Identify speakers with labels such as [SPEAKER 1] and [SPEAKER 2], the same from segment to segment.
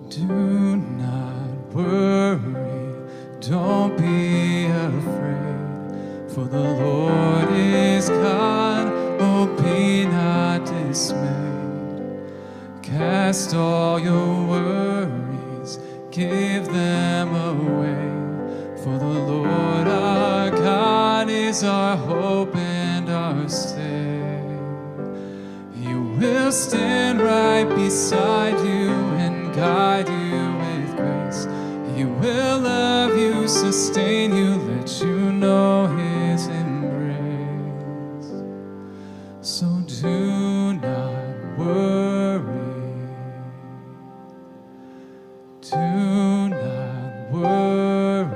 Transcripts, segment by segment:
[SPEAKER 1] Do not worry, don't be afraid, for the Lord is God, oh be not dismayed. Cast all your worries, give them away, for the Lord our God is our hope and our stay. He will stand right beside you and guide you with grace. He will love you, sustain you, let you know His embrace. So do not worry, do not worry,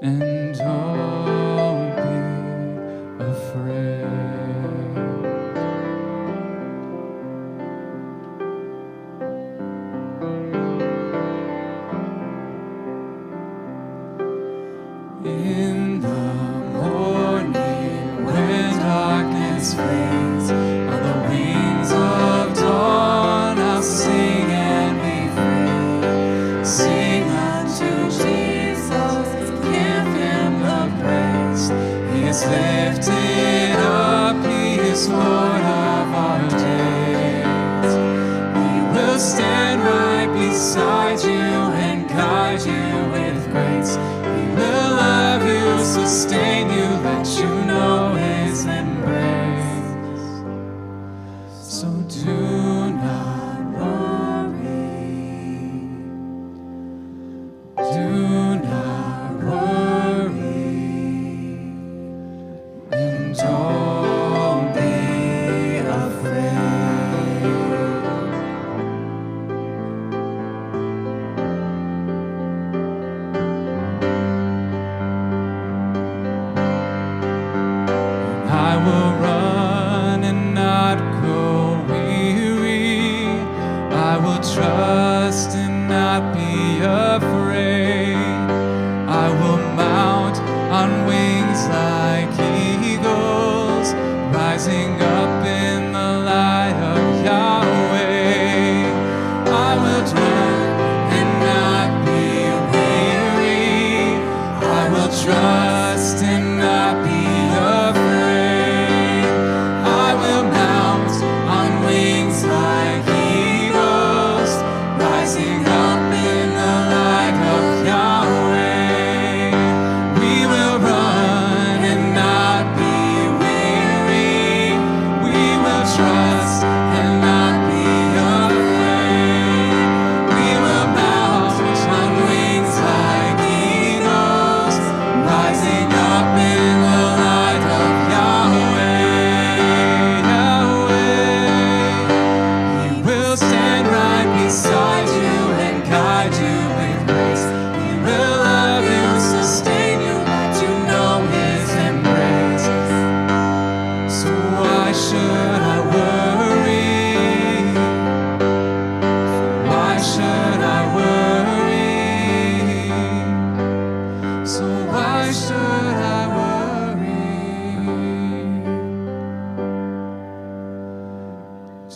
[SPEAKER 1] and don't be afraid. In the morning when darkness fades, on the wings of dawn I'll sing and be free. Sing unto Jesus, give Him the praise. He is lifted up, He is Lord of our days. He will stand right beside you and guide you with grace. He will love you, sustain you, let you know His embrace. So do not worry, do not worry, and don't be afraid. I will run and not grow weary. I will trust and not be afraid. I will mount on wings like eagles, rising up in the light of Yahweh. I will run and not be weary. I will trust and not be afraid.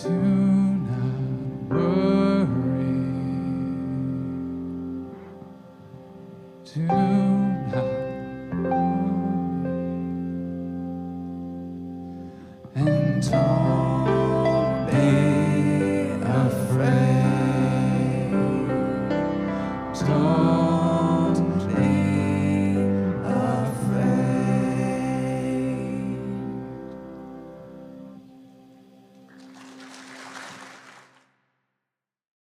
[SPEAKER 1] Do not worry.